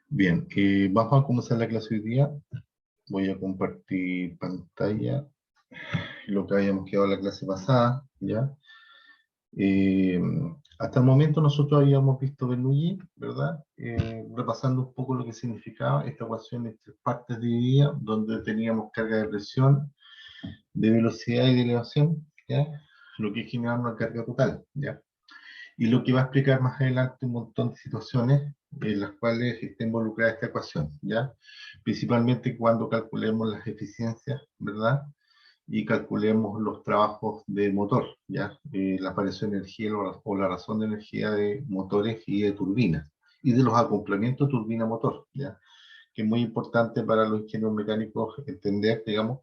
Bien, vamos a comenzar la clase hoy día. Voy a compartir pantalla, lo que habíamos quedado en la clase pasada, ¿ya? Eh, Hasta el momento nosotros habíamos visto Bernoulli, ¿verdad? Repasando un poco lo que significaba esta ecuación en tres partes dividida, donde teníamos carga de presión, de velocidad y de elevación, ¿ya? Lo que genera una carga total, ¿ya? Y lo que va a explicar más adelante un montón de situaciones en las cuales está involucrada esta ecuación, ¿ya? Principalmente cuando calculemos las eficiencias, ¿verdad? Y calculemos los trabajos de motor, ¿ya? La aparición de energía o la razón de energía de motores y de turbinas, y de los acoplamientos turbina-motor, ¿ya? Que es muy importante para los ingenieros mecánicos entender, digamos,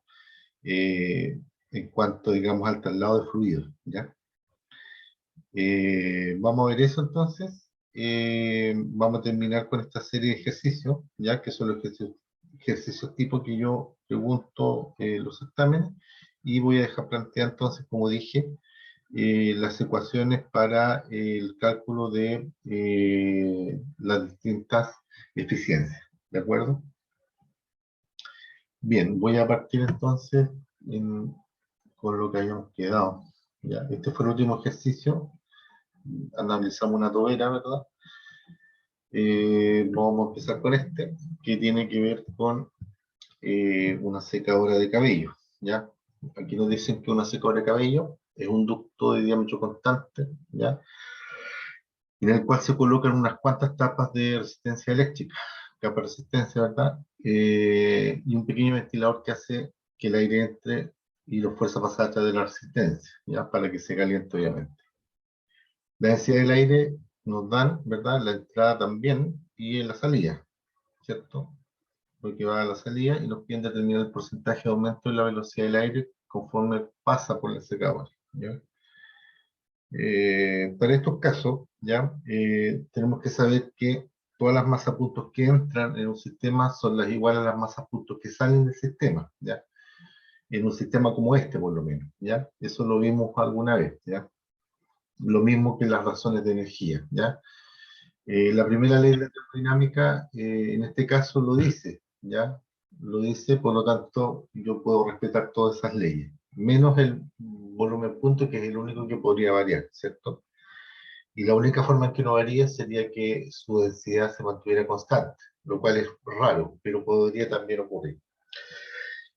en cuanto, digamos, al traslado de fluidos, ¿ya? Vamos a ver eso entonces. Vamos a terminar con esta serie de ejercicios, ya que son los ejercicios tipo que yo pregunto los exámenes, y voy a dejar plantear entonces, como dije, las ecuaciones para el cálculo de las distintas eficiencias, ¿de acuerdo? Bien, voy a partir entonces con lo que habíamos quedado. ¿Ya? Este fue el último ejercicio. Analizamos una tobera, ¿verdad? Vamos a empezar con este, que tiene que ver con una secadora de cabello, ¿ya? Aquí nos dicen que una secadora de cabello es un ducto de diámetro constante, ¿ya? En el cual se colocan unas cuantas tapas de resistencia eléctrica, capa de resistencia, ¿verdad? Y un pequeño ventilador que hace que el aire entre y lo fuerza a pasar a través de la resistencia, ¿ya? Para que se caliente, obviamente. La densidad del aire nos dan, ¿verdad? La entrada también y la salida, ¿cierto? Porque va a la salida y nos piden determinar el porcentaje de aumento de la velocidad del aire conforme pasa por la secadora, ¿ya? Para estos casos, ¿ya? Tenemos que saber que todas las masas puntos que entran en un sistema son las iguales a las masas puntos que salen del sistema, ¿ya? En un sistema como este, por lo menos, ¿ya? Eso lo vimos alguna vez, ¿ya? Lo mismo que las razones de energía, ¿ya? La primera ley de la termodinámica, en este caso, lo dice, ¿ya? Lo dice, por lo tanto, yo puedo respetar todas esas leyes, menos el volumen punto, que es el único que podría variar, ¿cierto? Y la única forma en que no varía sería que su densidad se mantuviera constante, lo cual es raro, pero podría también ocurrir.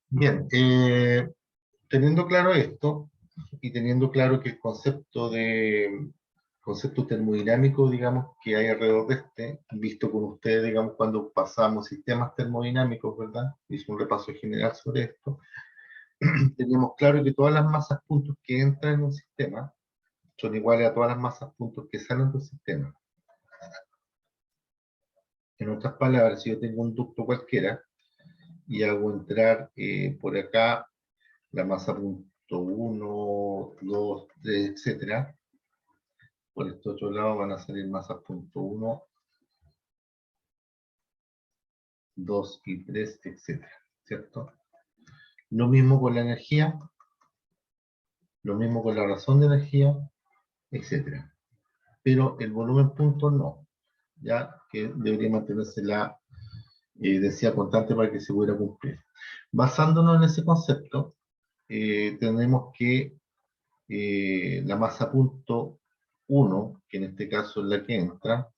Bien, teniendo claro esto, y teniendo claro que el concepto termodinámico, digamos, que hay alrededor de este, visto con ustedes, digamos, cuando pasamos sistemas termodinámicos, ¿verdad? Hice un repaso general sobre esto. Teníamos claro que todas las masas puntos que entran en un sistema son iguales a todas las masas puntos que salen del sistema. En otras palabras, si yo tengo un ducto cualquiera y hago entrar por acá la masa punto 1, 2, 3, etcétera, por este otro lado van a salir masas punto 1, 2 y 3, etcétera, ¿cierto? Lo mismo con la energía, lo mismo con la razón de energía, etcétera. Pero el volumen punto no, ya que debería mantenerse la densidad constante para que se pudiera cumplir. Basándonos en ese concepto, tenemos que la masa punto 1, que en este caso es la que entra,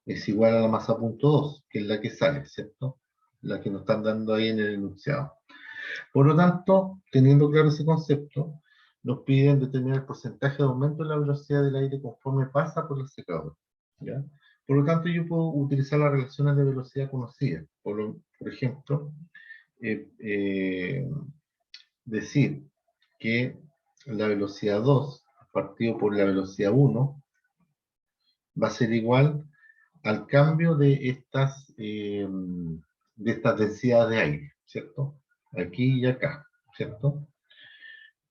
es igual a la masa punto 2, que es la que sale, ¿cierto? La que nos están dando ahí en el enunciado. Por lo tanto, teniendo claro ese concepto, nos piden determinar el porcentaje de aumento de la velocidad del aire conforme pasa por la secadora, ¿ya? Por lo tanto, yo puedo utilizar las relaciones de velocidad conocidas. Por ejemplo, eh, eh, decir que la velocidad 2 partido por la velocidad 1 va a ser igual al cambio de estas densidades de aire, ¿cierto? Aquí y acá, ¿cierto?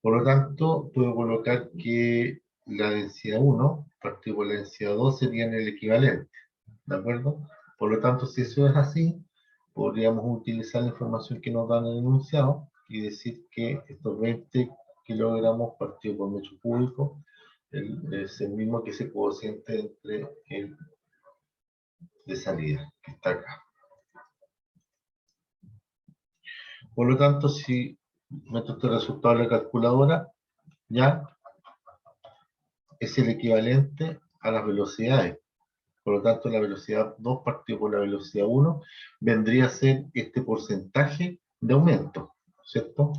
Por lo tanto, puedo colocar que la densidad 1 partido por la densidad 2 serían el equivalente, ¿de acuerdo? Por lo tanto, si eso es así, podríamos utilizar la información que nos dan en el enunciado y decir que estos 20 kilogramos partido por metro cúbico es el mismo que ese cociente entre el de salida, que está acá. Por lo tanto, si meto este resultado en la calculadora, ya es el equivalente a las velocidades. Por lo tanto, la velocidad 2 partido por la velocidad 1 vendría a ser este porcentaje de aumento, ¿cierto?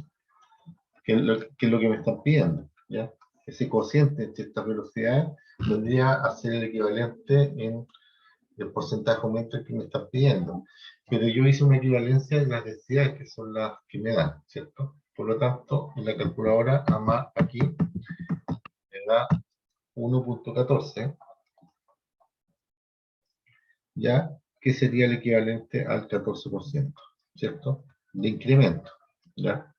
Que es lo que me están pidiendo, ¿ya? Ese cociente entre estas velocidades vendría a ser el equivalente en el porcentaje de aumento que me están pidiendo. Pero yo hice una equivalencia de las densidades, que son las que me dan, ¿cierto? Por lo tanto, en la calculadora, aquí, me da 1.14, ¿ya? Que sería el equivalente al 14%, ¿cierto? De incremento, ¿ya?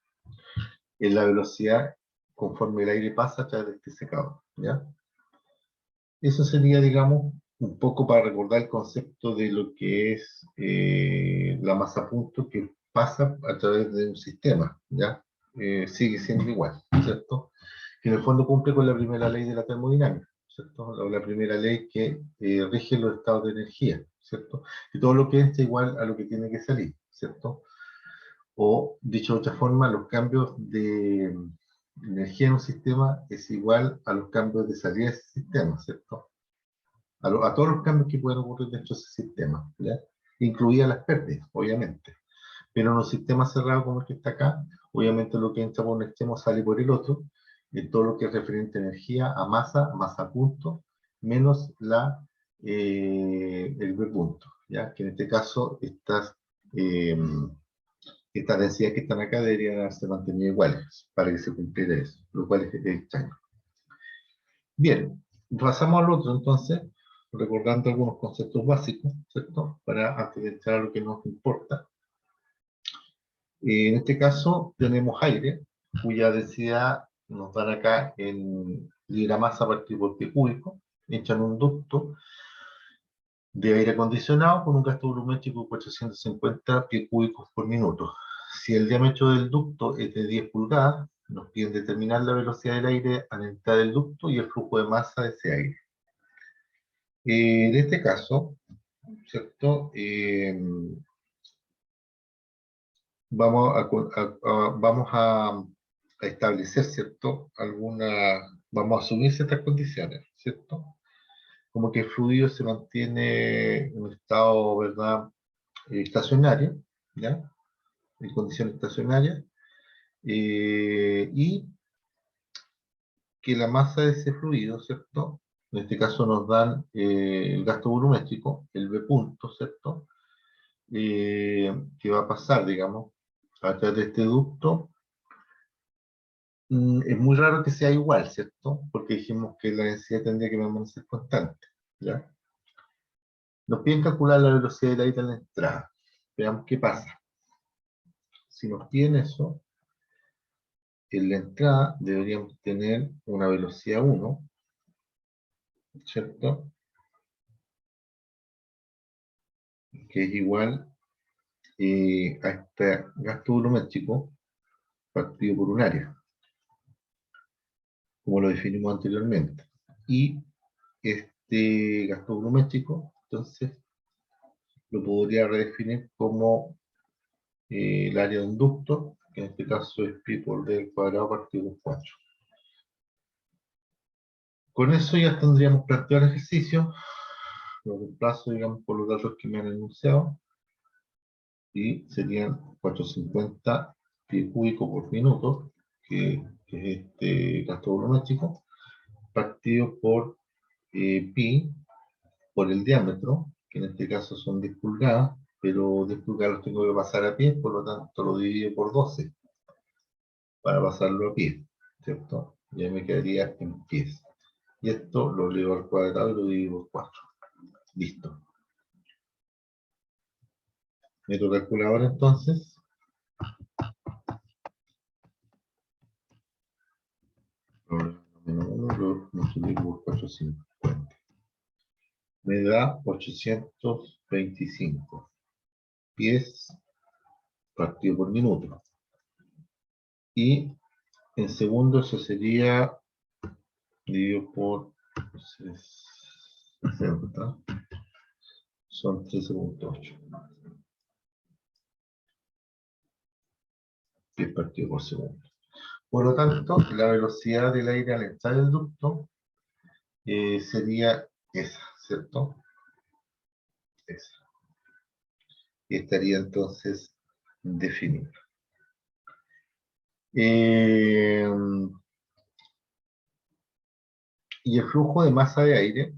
En la velocidad conforme el aire pasa a través de este secador, ¿ya? Eso sería, digamos, un poco para recordar el concepto de lo que es la masa a punto que pasa a través de un sistema, ¿ya? Sigue siendo igual, ¿cierto? Que en el fondo cumple con la primera ley de la termodinámica, ¿cierto? La primera ley que rige los estados de energía, ¿cierto? Que todo lo que entra igual a lo que tiene que salir, ¿cierto? O, dicho de otra forma, los cambios de energía en un sistema es igual a los cambios de salida de ese sistema, ¿cierto? A todos los cambios que pueden ocurrir dentro de ese sistema, ¿ya? Incluidas las pérdidas, obviamente. Pero en un sistema cerrado como el que está acá, obviamente lo que entra por un extremo sale por el otro, y todo lo que es referente a energía, a masa a punto, menos el B punto, ¿ya? Que en este caso estas densidades que están acá deberían haberse mantenido iguales para que se cumpliera eso, lo cual es extraño. Bien, pasamos al otro entonces, recordando algunos conceptos básicos, ¿cierto? Para antes de entrar a lo que nos importa. En este caso tenemos aire, cuya densidad nos dan acá en libra masa partido por pie cúbico, hecha en un ducto de aire acondicionado con un gasto volumétrico de 450 pies cúbicos por minuto. Si el diámetro del ducto es de 10 pulgadas, nos piden determinar la velocidad del aire al entrar del ducto y el flujo de masa de ese aire. En este caso, ¿cierto? Vamos a establecer, ¿cierto? Vamos a asumir ciertas condiciones, ¿cierto? Como que el fluido se mantiene en un estado, ¿verdad? Estacionario, ¿ya? En condiciones estacionarias, y que la masa de ese fluido, ¿cierto? En este caso nos dan el gasto volumétrico, el B punto, ¿cierto? Que va a pasar, digamos, a través de este ducto. Es muy raro que sea igual, ¿cierto? Porque dijimos que la densidad tendría que permanecer constante, ¿ya? Nos piden calcular la velocidad del aire en la entrada. Veamos qué pasa. Si nos piden eso, en la entrada deberíamos tener una velocidad 1, ¿cierto? Que es igual a este gasto volumétrico partido por un área, como lo definimos anteriormente. Y este gasto volumétrico, entonces, lo podría redefinir como el área de un ducto, que en este caso es pi por d al cuadrado partido por 4. Con eso ya tendríamos planteado el ejercicio, lo reemplazo, digamos, por los datos que me han enunciado, y serían 450 pies cúbicos por minuto, que es este gasto volumétrico, partido por pi, por el diámetro, que en este caso son 10 pulgadas, pero 10 pulgadas los tengo que pasar a pie, por lo tanto lo divido por 12, para pasarlo a pie, ¿cierto? Y ahí me quedaría en pies. Y esto lo elevo al cuadrado y lo divido por 4. Listo. Meto calculadora entonces. Menos 1 lo multiplico por 450. Me da 825 pies partido por minuto. Y en segundos eso sería dividido por 60 son 13.8 pies partido por segundo. Por lo tanto, la velocidad del aire al entrar en el ducto sería esa, ¿cierto? Esa. Y estaría entonces definida. Y el flujo de masa de aire,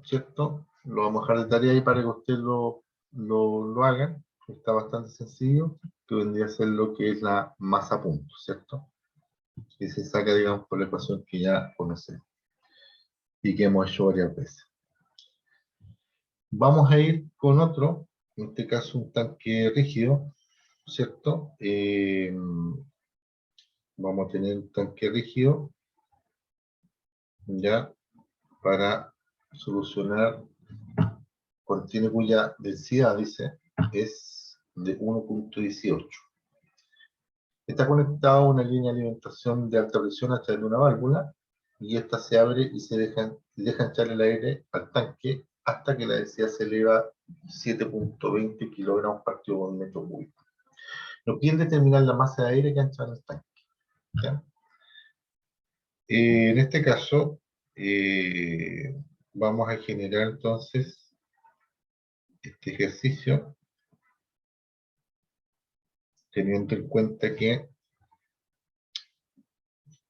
¿cierto? Lo vamos a dejar de tarea ahí para que ustedes lo hagan. Está bastante sencillo, que vendría a ser lo que es la masa punto, ¿cierto? Que se saca, digamos, por la ecuación que ya conocemos y que hemos hecho varias veces. Vamos a ir con otro, en este caso un tanque rígido, ¿cierto? Vamos a tener un tanque rígido, ya, para solucionar, contiene cuya densidad, dice, es de 1.18. Está conectado a una línea de alimentación de alta presión a través de una válvula, y esta se abre y se deja entrar el aire al tanque hasta que la densidad se eleva a 7.20 kilogramos partido por metro cúbico. Nos piden determinar la masa de aire que entra en el tanque, ¿ya? En este caso, vamos a generar entonces este ejercicio teniendo en cuenta que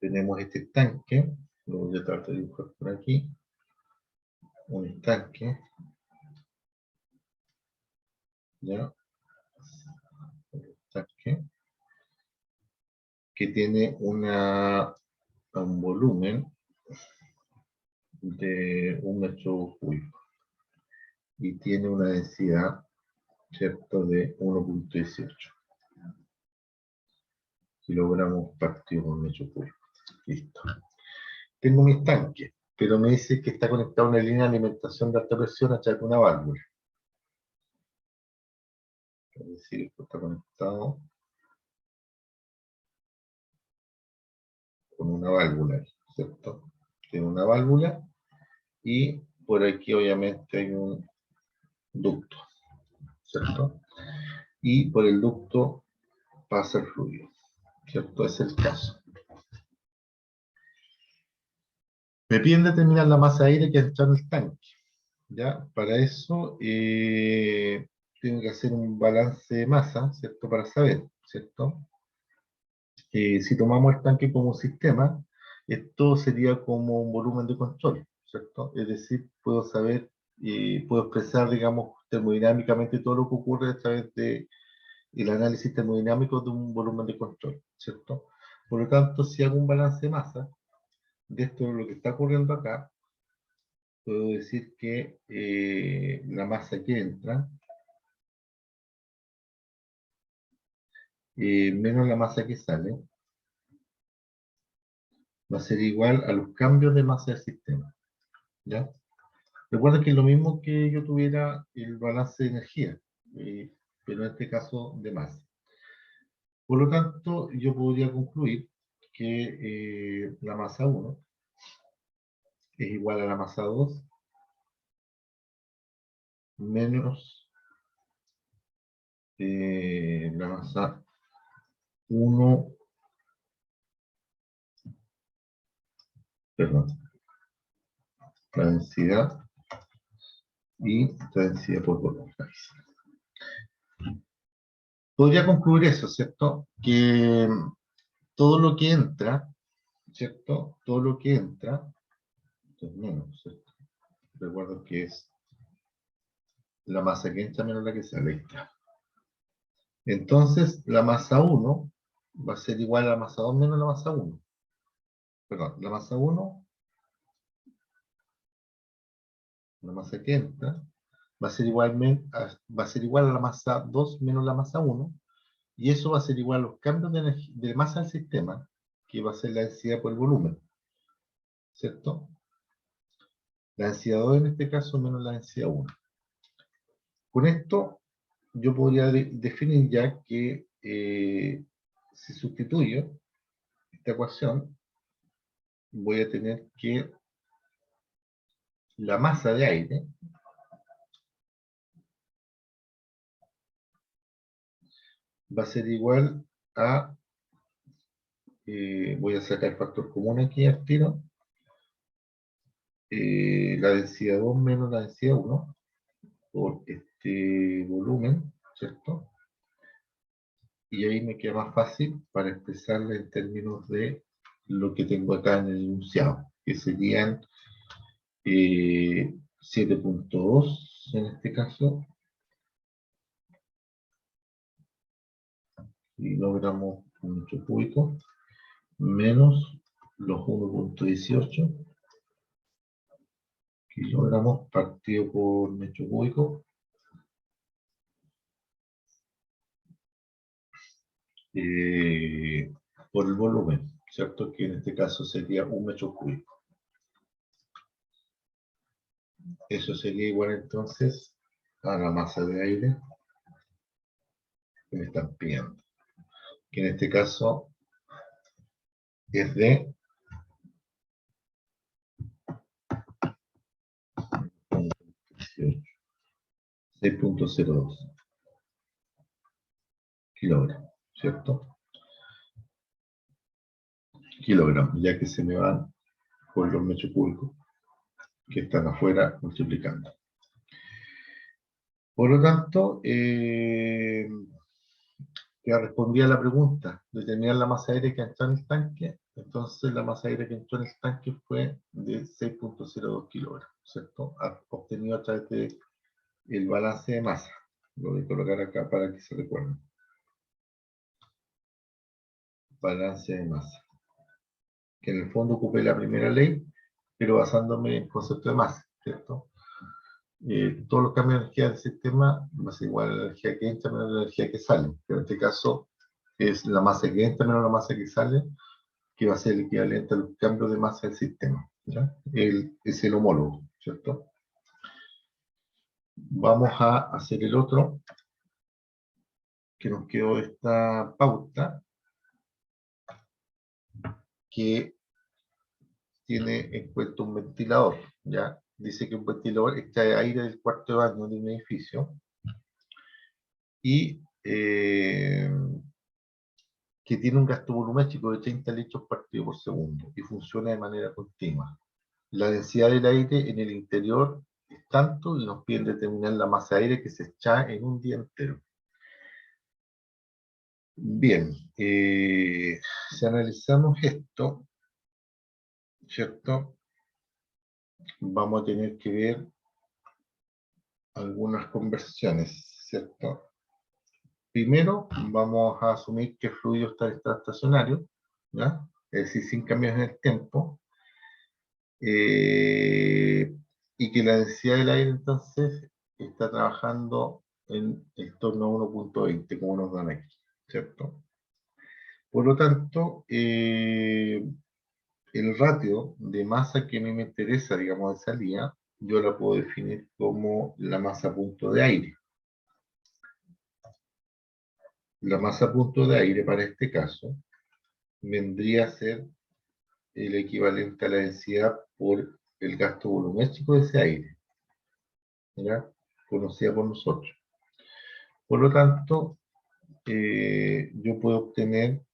tenemos este tanque, lo voy a tratar de dibujar por aquí, un estanque, ¿ya? Un estanque que tiene un volumen de 1 metro cúbico y tiene una densidad, ¿cierto?, de 1.18 kilogramos partido por metro cúbico. Listo. Tengo mi estanque, pero me dice que está conectado a una línea de alimentación de alta presión a través de una válvula. Es decir, esto está conectado con una válvula, ¿cierto? Tiene una válvula y por aquí obviamente hay un ducto, ¿cierto? Y por el ducto pasa el fluido, ¿cierto? Es el caso. Me piden determinar la masa de aire que entra en el tanque, ¿ya? Para eso tengo que hacer un balance de masa, ¿cierto? Para saber, ¿cierto? Si tomamos el tanque como sistema, esto sería como un volumen de control, ¿cierto? Es decir, puedo saber y puedo expresar, digamos, termodinámicamente todo lo que ocurre a través del análisis termodinámico de un volumen de control, ¿cierto? Por lo tanto, si hago un balance de masa, de esto lo que está ocurriendo acá, puedo decir que la masa que entra menos la masa que sale va a ser igual a los cambios de masa del sistema, ¿ya? Recuerda que es lo mismo que yo tuviera el balance de energía, pero en este caso de masa. Por lo tanto, yo podría concluir que la masa 1 es igual a la masa 2 menos la masa 1, perdón, la densidad y la densidad por volumen. Podría concluir eso, ¿cierto? Que todo lo que entra, ¿cierto? Todo lo que entra, es menos, ¿cierto? Recuerdo que es la masa que entra menos la que sale. Ahí está. Entonces, la masa 1 va a ser igual a la masa 2 menos la masa 1. Perdón, la masa 1, la masa que entra, va a ser igual a la masa 2 menos la masa 1, y eso va a ser igual a los cambios de masa del sistema, que va a ser la densidad por el volumen, ¿cierto? La densidad 2 en este caso menos la densidad 1. Con esto, yo podría definir ya que si sustituyo esta ecuación, voy a tener que la masa de aire va a ser igual a, voy a sacar el factor común aquí al tiro, la densidad 2 menos la densidad 1 por este volumen, ¿cierto? Y ahí me queda más fácil para expresarla en términos de lo que tengo acá en el enunciado, que serían 7.2 en este caso, kilogramos por metro cúbico, menos los 1.18 kilogramos partido por metro cúbico, por el volumen, ¿cierto? Que en este caso sería un metro cúbico. Eso sería igual entonces a la masa de aire que me están pidiendo, que en este caso es de 6.02 kilogramos, ¿cierto? Kilogramos, ya que se me van por los metros cúbicos que están afuera multiplicando. Por lo tanto, ya respondí a la pregunta, determinar la masa de aire que entró en el tanque. Entonces la masa de aire que entró en el tanque fue de 6.02 kilogramos, ¿cierto? Obtenido a través del balance de masa. Lo voy a colocar acá para que se recuerden. Balance de masa. Que en el fondo ocupé la primera ley, pero basándome en el concepto de masa, ¿cierto? Todos los cambios de energía del sistema va a ser igual a la energía que entra menos la energía que sale. Pero en este caso es la masa que entra menos la masa que sale, que va a ser el equivalente a los cambios de masa del sistema, ¿ya? Es el homólogo, ¿cierto? Vamos a hacer el otro, que nos quedó esta pauta, que tiene en cuenta un ventilador, ¿ya? Dice que un ventilador extrae aire del cuarto de baño de un edificio y que tiene un gasto volumétrico de 30 litros partido por segundo y funciona de manera continua. La densidad del aire en el interior es tanto y nos piden determinar la masa de aire que se extrae en un día entero. Bien, si analizamos esto, ¿cierto? Vamos a tener que ver algunas conversiones, ¿cierto? Primero, vamos a asumir que el fluido está estacionario, ¿ya? Es decir, sin cambios en el tiempo, y que la densidad del aire entonces está trabajando en el torno a 1.20, como nos dan aquí, ¿cierto? Por lo tanto, el ratio de masa que a mí me interesa, digamos, de salida, yo la puedo definir como la masa a punto de aire. La masa a punto de aire, para este caso, vendría a ser el equivalente a la densidad por el gasto volumétrico de ese aire, ¿ya? Conocida por nosotros. Por lo tanto, yo puedo obtener,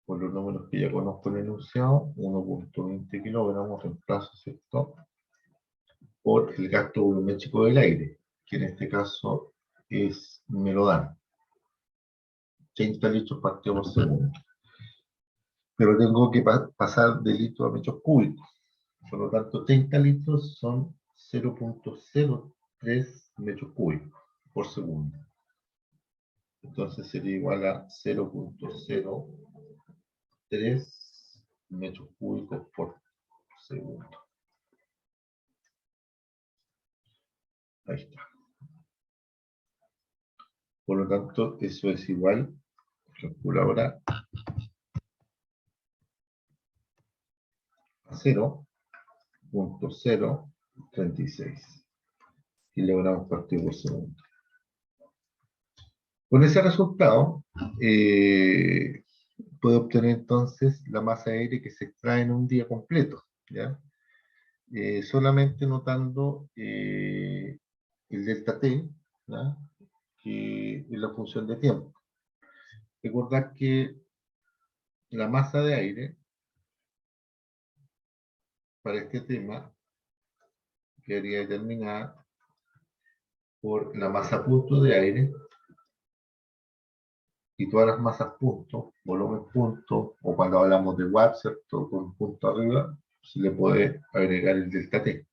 por los números que ya conozco en el enunciado, 1.20 kilogramos reemplazo, ¿cierto?, por el gasto volumétrico del aire, que en este caso me lo dan 30 litros partido por segundo. Pero tengo que pasar de litros a metros cúbicos. Por lo tanto, 30 litros son 0.03 metros cúbicos por segundo. Entonces sería igual a 0.03 metros cúbicos por segundo. Ahí está. Por lo tanto, eso es igual, calculo ahora, a 0.036 kilogramos partido por segundo. Con ese resultado, puedo obtener entonces la masa de aire que se extrae en un día completo, ¿ya? Solamente notando el delta T, ¿ya? que es la función de tiempo. Recordad que la masa de aire para este tema quedaría determinada por la masa punto de aire y todas las masas punto, volumen punto, o cuando hablamos de watt, ¿cierto? Con punto arriba, se le puede agregar el delta T,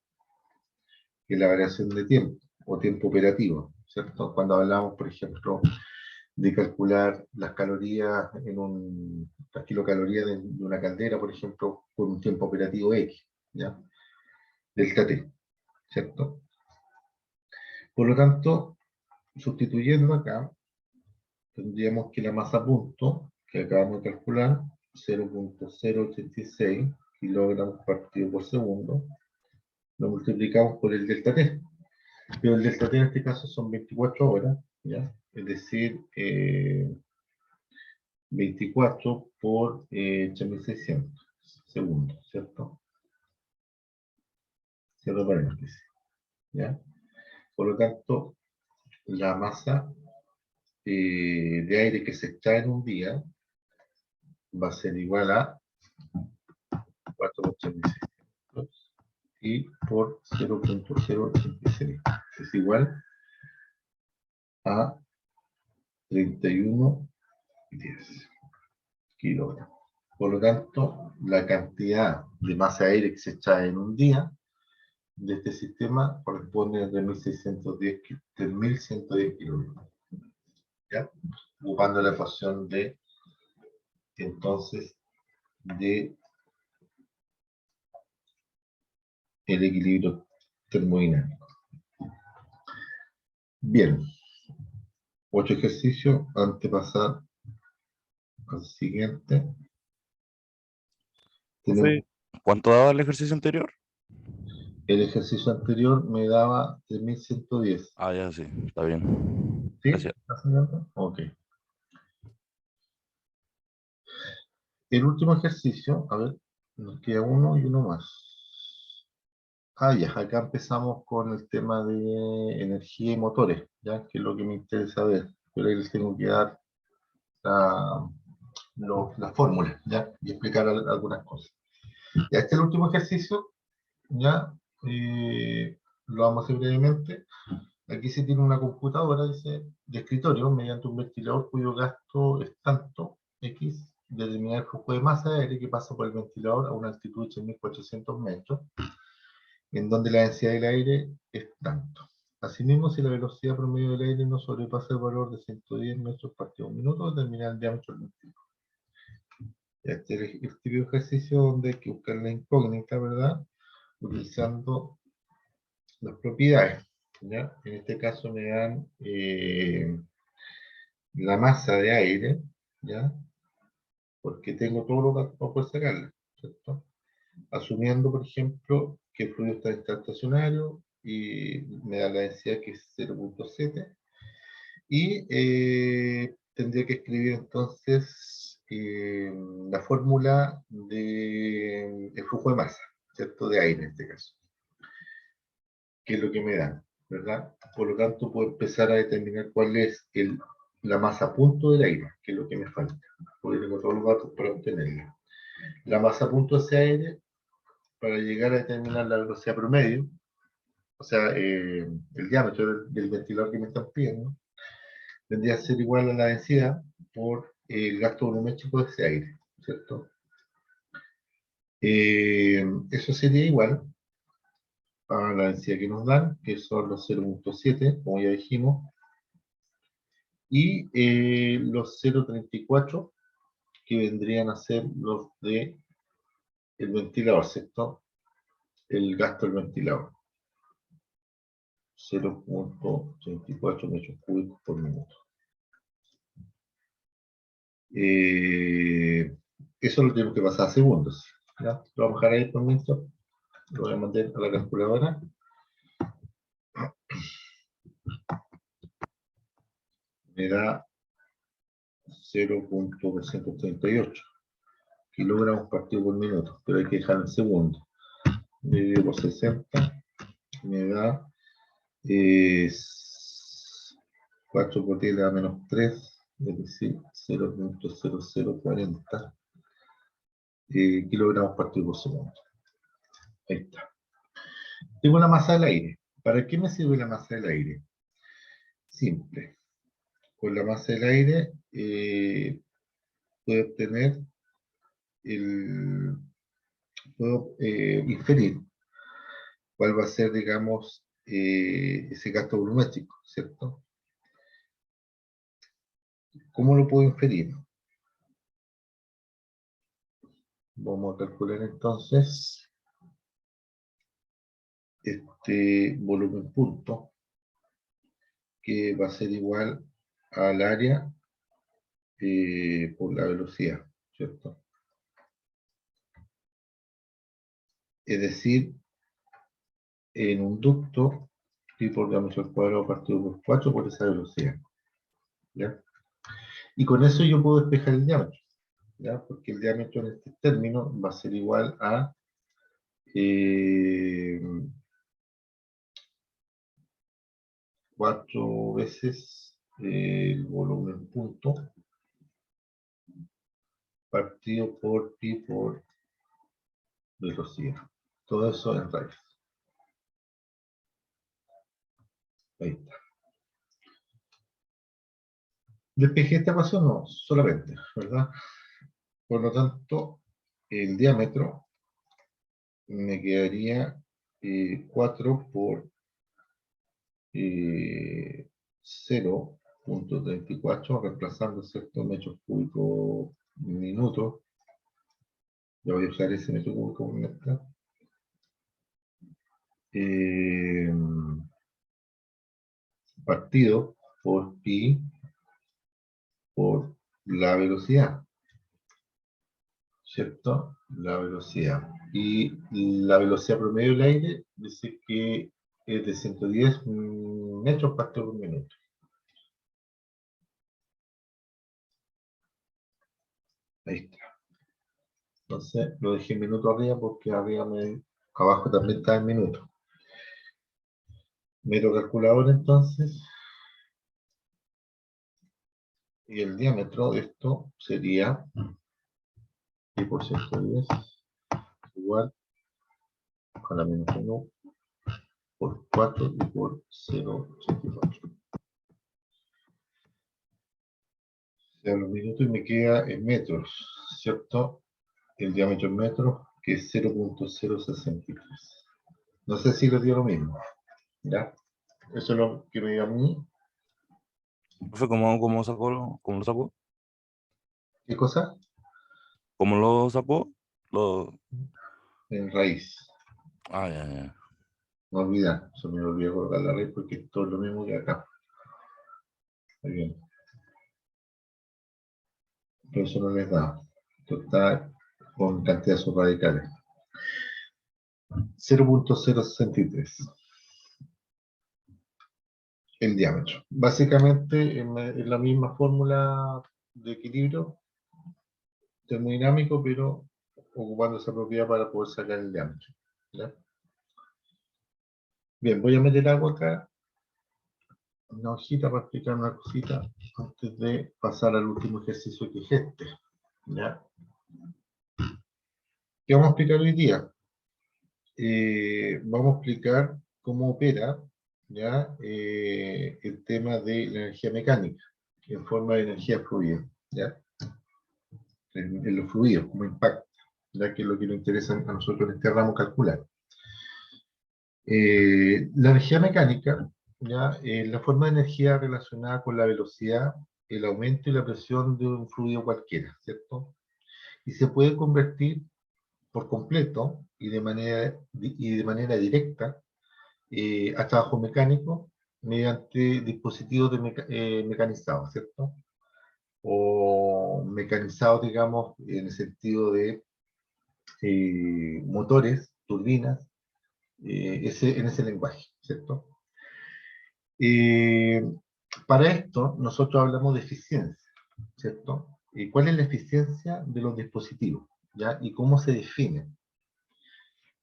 que es la variación de tiempo, o tiempo operativo, ¿cierto? Cuando hablamos, por ejemplo, de calcular las calorías las kilocalorías de una caldera, por ejemplo, por un tiempo operativo X, ¿ya? Delta T, ¿cierto? Por lo tanto, sustituyendo acá, tendríamos que la masa punto, que acabamos de calcular, 0.086 kilogramos partido por segundo, lo multiplicamos por el delta T. Pero el delta T en este caso son 24 horas, ¿ya? Es decir, 24 por 8600 segundos, ¿cierto? Cierro paréntesis, ¿ya? Por lo tanto, la masa de aire que se extrae en un día va a ser igual a 4.8600 y por 0.086 es igual a 31,10 kilogramos. Por lo tanto, la cantidad de masa de aire que se extrae en un día de este sistema corresponde a 3.110 kilogramos. ¿Ya? Ocupando la ecuación de, entonces, de el equilibrio termodinámico. Bien. 8 ejercicios antes de pasar al siguiente. Profe, ¿cuánto daba el ejercicio anterior? El ejercicio anterior me daba 3.110. Ah, ya, sí, está bien. ¿Sí? Gracias. ¿Estás señalando? Ok. El último ejercicio, a ver, nos queda uno y uno más. Ah, ya, acá empezamos con el tema de energía y motores, ya, que es lo que me interesa ver. Pero ahí les tengo que dar la fórmula, ya, y explicar algunas cosas. Ya, este es el último ejercicio, ya, lo vamos a hacer brevemente. Aquí se tiene una computadora, dice, de escritorio, mediante un ventilador cuyo gasto es tanto, X, determinar el flujo de masa de aire que pasa por el ventilador a una altitud de 8.400 metros, en donde la densidad del aire es tanto. Asimismo, si la velocidad promedio del aire no sobrepasa el valor de 110 metros partido un minuto, determinar el diámetro del ventilador. Este es el típico ejercicio donde hay que buscar la incógnita, ¿verdad? Utilizando las propiedades, ¿ya? En este caso me dan la masa de aire, ¿ya? Porque tengo todo lo que para poder sacarla, ¿cierto? Asumiendo, por ejemplo, que el fluido está estacionario y me da la densidad que es 0.7 y tendría que escribir entonces la fórmula del flujo de masa, ¿cierto? De aire en este caso, que es lo que me dan, ¿verdad? Por lo tanto, puedo empezar a determinar cuál es la masa punto del aire, que es lo que me falta, porque tengo todos los datos para obtenerla. La masa punto de ese aire, para llegar a determinar la velocidad promedio, o sea, el diámetro del ventilador que me están pidiendo, tendría que ser igual a la densidad por el gasto volumétrico de ese aire, ¿cierto? Eso sería igual a la densidad que nos dan, que son los 0.7, como ya dijimos, y los 0.34, que vendrían a ser los de el ventilador, ¿cierto? El gasto del ventilador. 0.34 metros cúbicos por minuto. Eso lo tenemos que pasar a segundos. ¿Ya? Lo vamos a dejar ahí por mientras. Lo voy a mandar a la calculadora. Me da 0.238 kilogramos partido por minuto, pero hay que dejar en segundos. Dividido por 60 me da 4 por 10 a la menos 3, es decir, 0.0040 kilogramos partido por segundo. Ahí está. Tengo la masa del aire. ¿Para qué me sirve la masa del aire? Simple. Con la masa del aire puedo obtener puedo inferir cuál va a ser, digamos, ese gasto volumétrico, ¿cierto? ¿Cómo lo puedo inferir? Vamos a calcular entonces este volumen punto, que va a ser igual al área por la velocidad, ¿cierto? Es decir, en un ducto, pi por diámetro al cuadrado partido por 4 por esa velocidad, ¿ya? Y con eso yo puedo despejar el diámetro, ¿ya? Porque el diámetro en este término va a ser igual a 4 veces el volumen punto partido por pi por velocidad. Todo eso en raíz. Ahí está. Despejé esta ecuación, no, solamente, ¿verdad? Por lo tanto, el diámetro me quedaría 4 por 0.34, reemplazando ciertos metros cúbicos minutos. Ya voy a usar ese metro cúbico como meta. Partido por pi por la velocidad, ¿cierto? La velocidad. Y la velocidad promedio del aire dice que es de 110 metros partido por minuto. Ahí está. Entonces lo dejé en minuto arriba porque abajo también está en minuto. Meto calculador entonces. Y el diámetro de esto sería pi por 110 igual a la menos 1 por 4 y por 0,84. sea, los minutos y me queda en metros, ¿cierto? El diámetro en metros, que es 0.063. No sé si les dio lo mismo, ¿ya? Eso es lo que me dio a mí. Profe, ¿cómo cómo lo sacó? ¿Qué cosa? ¿Cómo lo sacó? Lo... En raíz. Ah, ya, ya. No olvidan, se me olvidó colocar la raíz porque esto es lo mismo que acá. Muy bien. Pero eso no les da. Esto está con cantidad subradicales. 0.063. El diámetro. Básicamente es la misma fórmula de equilibrio termodinámico, pero ocupando esa propiedad para poder sacar el diámetro, ¿ya? Bien, voy a meter agua acá, una hojita para explicar una cosita antes de pasar al último ejercicio que es este, ¿ya? ¿Qué vamos a explicar hoy día? Vamos a explicar cómo opera, ¿ya? El tema de la energía mecánica en forma de energía fluida, ¿ya? En los fluidos, cómo impacta, ya que es lo que nos interesa a nosotros en este ramo calcular. La energía mecánica, ¿ya? Es la forma de energía relacionada con la velocidad, el aumento y la presión de un fluido cualquiera, ¿cierto? Y se puede convertir por completo y de manera directa a trabajo mecánico mediante dispositivos mecanizados, ¿cierto? O mecanizados, digamos, en el sentido de motores, turbinas, en ese lenguaje, ¿cierto? Eh, para esto, nosotros hablamos de eficiencia, ¿cierto? ¿Cuál es la eficiencia de los dispositivos? ¿Ya? ¿Y cómo se define?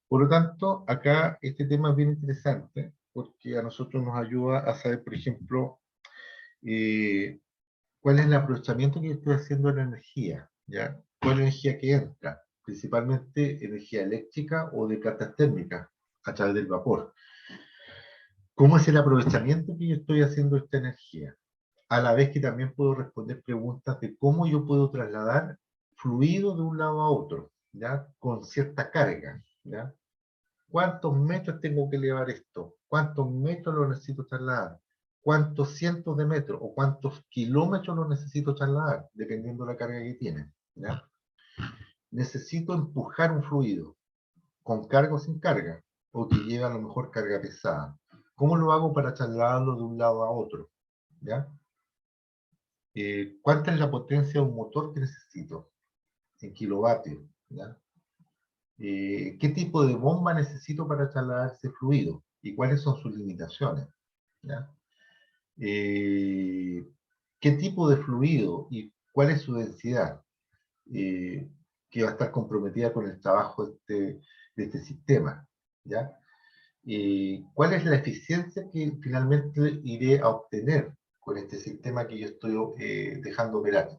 Por lo tanto, acá este tema es bien interesante porque a nosotros nos ayuda a saber, por ejemplo, ¿Cuál es el aprovechamiento que yo estoy haciendo de la energía? ¿Ya? ¿Cuál es la energía que entra? Principalmente energía eléctrica o de plantas térmicas a través del vapor. ¿Cómo es el aprovechamiento que yo estoy haciendo de esta energía? A la vez que también puedo responder preguntas de cómo yo puedo trasladar fluido de un lado a otro, ¿ya? Con cierta carga, ¿ya? ¿Cuántos metros tengo que elevar esto? ¿Cuántos metros lo necesito trasladar? ¿Cuántos cientos de metros o cuántos kilómetros lo necesito trasladar? Dependiendo de la carga que tiene, ¿ya? Necesito empujar un fluido, con carga o sin carga, o que lleve a lo mejor carga pesada. ¿Cómo lo hago para trasladarlo de un lado a otro? ¿Ya? ¿Cuánta es la potencia de un motor que necesito? En kilovatios. ¿Ya? ¿Qué tipo de bomba necesito para trasladar ese fluido? ¿Y cuáles son sus limitaciones? ¿Ya? ¿Qué tipo de fluido y cuál es su densidad? Que va a estar comprometida con el trabajo de este sistema. ¿Ya? ¿Cuál es la eficiencia que finalmente iré a obtener con este sistema que yo estoy dejando operar?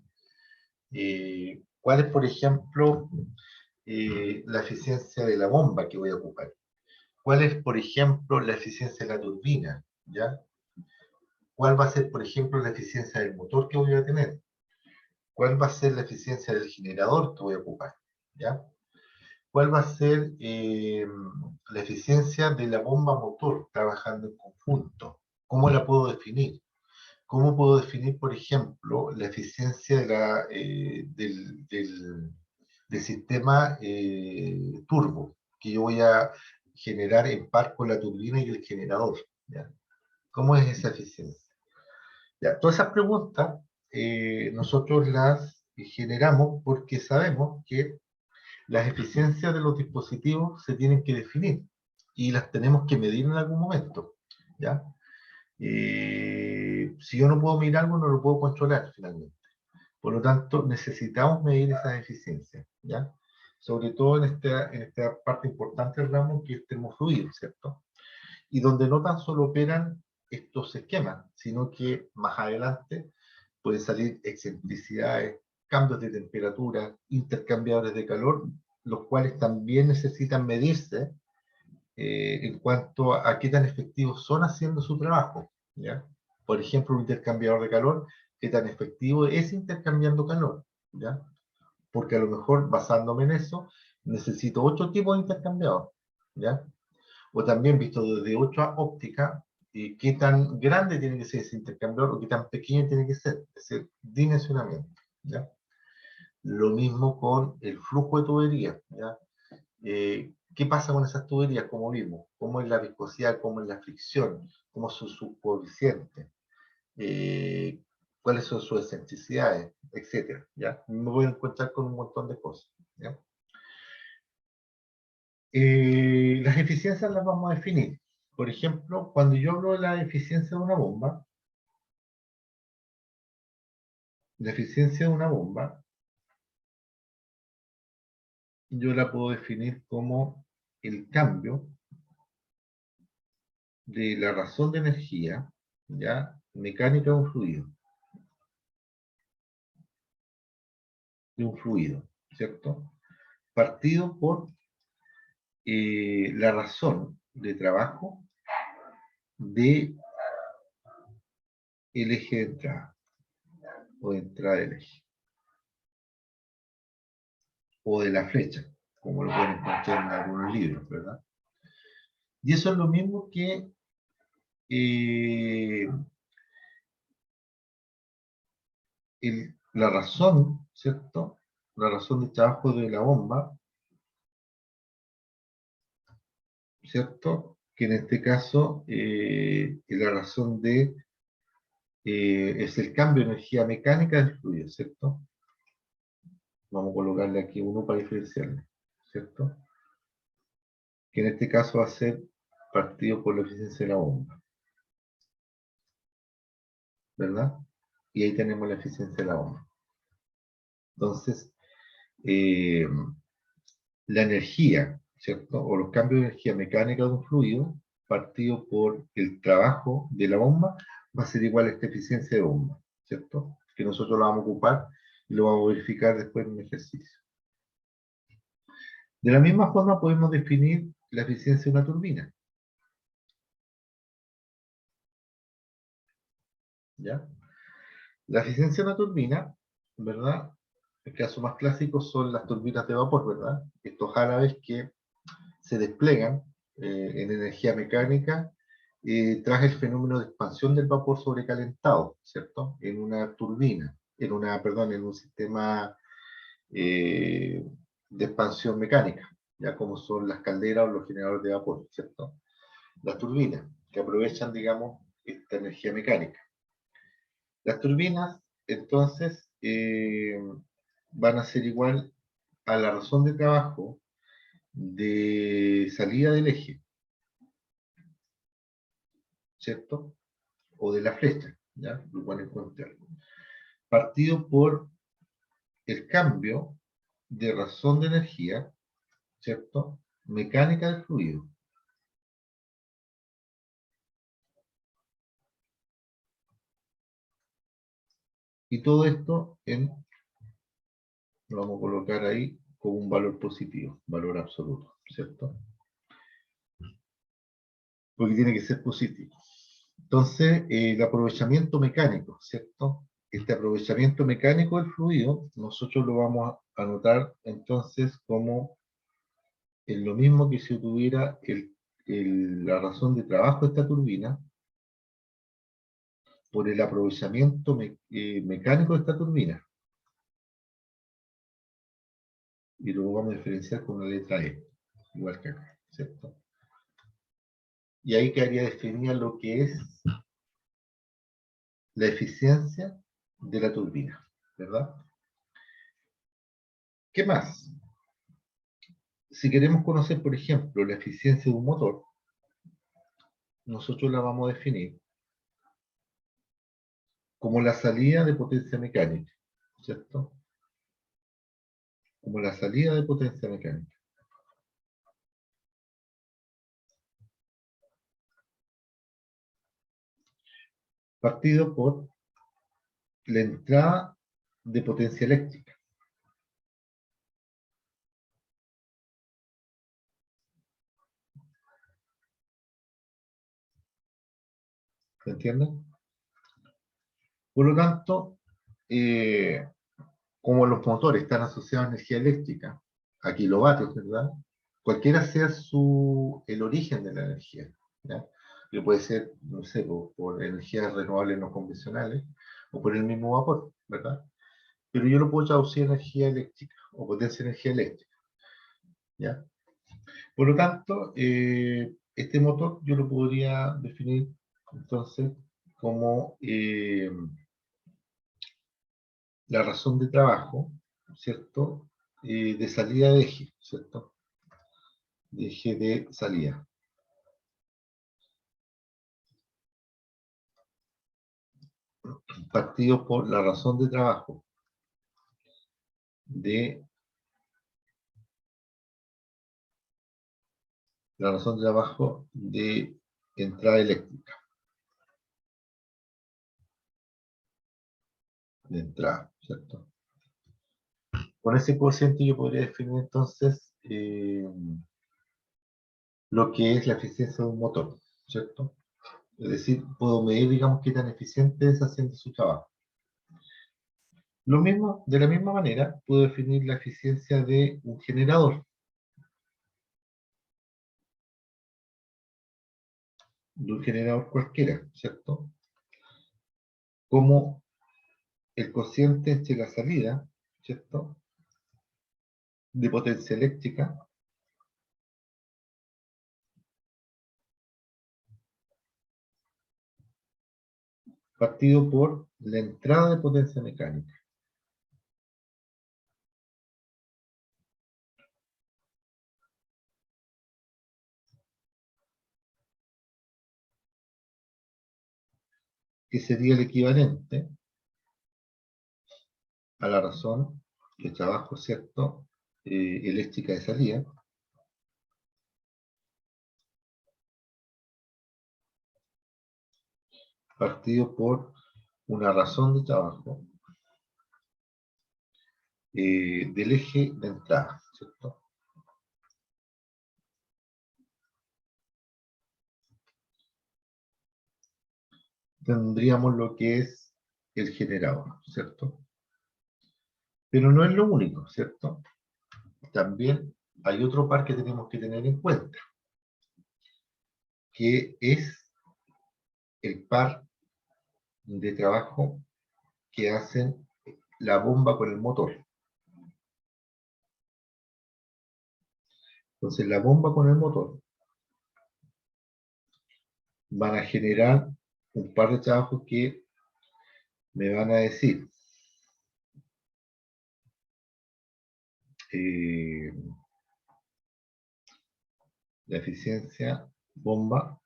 ¿Cuál es, por ejemplo, la eficiencia de la bomba que voy a ocupar? ¿Cuál es, por ejemplo, la eficiencia de la turbina? ¿Ya? ¿Cuál va a ser, por ejemplo, la eficiencia del motor que voy a tener? ¿Cuál va a ser la eficiencia del generador que voy a ocupar? ¿Ya? ¿Cuál va a ser la eficiencia de la bomba motor trabajando en conjunto? ¿Cómo la puedo definir? ¿Cómo puedo definir, por ejemplo, la eficiencia del sistema turbo que yo voy a generar en par con la turbina y el generador? ¿Ya? ¿Cómo es esa eficiencia? Ya, todas esas preguntas nosotros las generamos porque sabemos que las eficiencias de los dispositivos se tienen que definir y las tenemos que medir en algún momento, ¿ya? Si yo no puedo medir algo, no lo puedo controlar finalmente. Por lo tanto, necesitamos medir esas eficiencias, ¿ya? Sobre todo en esta parte importante del ramo que es termofluido, ¿cierto? Y donde no tan solo operan estos esquemas, sino que más adelante pueden salir excentricidades, cambios de temperatura, intercambiadores de calor, los cuales también necesitan medirse en cuanto a qué tan efectivos son haciendo su trabajo, ¿ya? Por ejemplo, un intercambiador de calor, qué tan efectivo es intercambiando calor, ¿ya? Porque a lo mejor, basándome en eso, necesito 8 tipos de intercambiador, ¿ya? O también visto desde otra óptica, qué tan grande tiene que ser ese intercambiador o qué tan pequeño tiene que ser, es decir, dimensionamiento, ¿ya? Lo mismo con el flujo de tubería, ¿ya? ¿Qué pasa con esas tuberías? Como vimos, cómo es la viscosidad, cómo es la fricción, cómo son sus coeficientes, cuáles son sus excentricidades, etcétera, ¿ya? Me voy a encontrar con un montón de cosas, ¿ya? Las eficiencias las vamos a definir. Por ejemplo, cuando yo hablo de la eficiencia de una bomba, la eficiencia de una bomba, yo la puedo definir como el cambio de la razón de energía, ¿ya? Mecánica de un fluido, ¿cierto? Partido por la razón de trabajo de el eje de entrada, o de entrada del eje, o de la flecha, como lo pueden encontrar en algunos libros, ¿verdad? Y eso es lo mismo que eh, la razón, ¿cierto? La razón de trabajo de la bomba, ¿cierto? Que en este caso es la razón es el cambio de energía mecánica del fluido, ¿cierto? Vamos a colocarle aquí uno para diferenciarle, ¿cierto? Que en este caso va a ser partido por la eficiencia de la bomba, ¿verdad? Y ahí tenemos la eficiencia de la bomba. Entonces, eh, la energía, ¿cierto? O los cambios de energía mecánica de un fluido, partido por el trabajo de la bomba, va a ser igual a esta eficiencia de bomba, ¿cierto? Que nosotros la vamos a ocupar y lo vamos a verificar después en un ejercicio. De la misma forma podemos definir la eficiencia de una turbina. ¿Ya? La eficiencia de una turbina, ¿verdad? El caso más clásico son las turbinas de vapor, ¿verdad? Estos árabes que se desplegan en energía mecánica tras el fenómeno de expansión del vapor sobrecalentado, ¿cierto? En una turbina, perdón, en un sistema de expansión mecánica, ya como son las calderas o los generadores de vapor, ¿cierto? Las turbinas, que aprovechan, digamos, esta energía mecánica. Las turbinas, entonces, van a ser igual a la razón de trabajo de salida del eje, ¿cierto? O de la flecha, ¿ya? Lo van a encontrar. Partido por el cambio de razón de energía, ¿cierto? Mecánica del fluido. Y todo esto lo vamos a colocar ahí como un valor positivo, valor absoluto, ¿cierto? Porque tiene que ser positivo. Entonces, el aprovechamiento mecánico, ¿cierto? Este aprovechamiento mecánico del fluido, nosotros lo vamos a anotar entonces como en lo mismo que si tuviera la razón de trabajo de esta turbina por el aprovechamiento mecánico de esta turbina. Y lo vamos a diferenciar con la letra E, igual que acá, ¿cierto? Y ahí quedaría definida lo que es la eficiencia de la turbina, ¿verdad? ¿Qué más? Si queremos conocer, por ejemplo, la eficiencia de un motor, nosotros la vamos a definir como la salida de potencia mecánica, ¿cierto? Como la salida de potencia mecánica. Partido por la entrada de potencia eléctrica. ¿Se entiende? Por lo tanto, como los motores están asociados a energía eléctrica, a kilovatios, ¿verdad? Cualquiera sea el origen de la energía, ¿ya? Que puede ser, no sé, por energías renovables no convencionales, o por el mismo vapor, ¿verdad? Pero yo lo puedo traducir en energía eléctrica, o potencia de energía eléctrica, ¿ya? Por lo tanto, este motor yo lo podría definir, entonces, como la razón de trabajo, ¿cierto? De salida de eje, ¿cierto? De eje de salida. Partido por la razón de trabajo de entrada eléctrica. De entrada, ¿cierto? Con ese cociente yo podría definir entonces lo que es la eficiencia de un motor, ¿cierto? Es decir, puedo medir, digamos, qué tan eficiente es haciendo su trabajo. Lo mismo, de la misma manera, puedo definir la eficiencia de un generador. De un generador cualquiera, ¿cierto? Como el cociente entre la salida, ¿cierto? De potencia eléctrica partido por la entrada de potencia mecánica. Que sería el equivalente a la razón de trabajo, ¿cierto? Eléctrica de salida, partido por una razón de trabajo del eje de entrada, ¿cierto? Tendríamos lo que es el generador, ¿cierto? Pero no es lo único, ¿cierto? También hay otro par que tenemos que tener en cuenta, que es el par de trabajo que hacen la bomba con el motor. Entonces, la bomba con el motor van a generar un par de trabajos que me van a decir la eficiencia bomba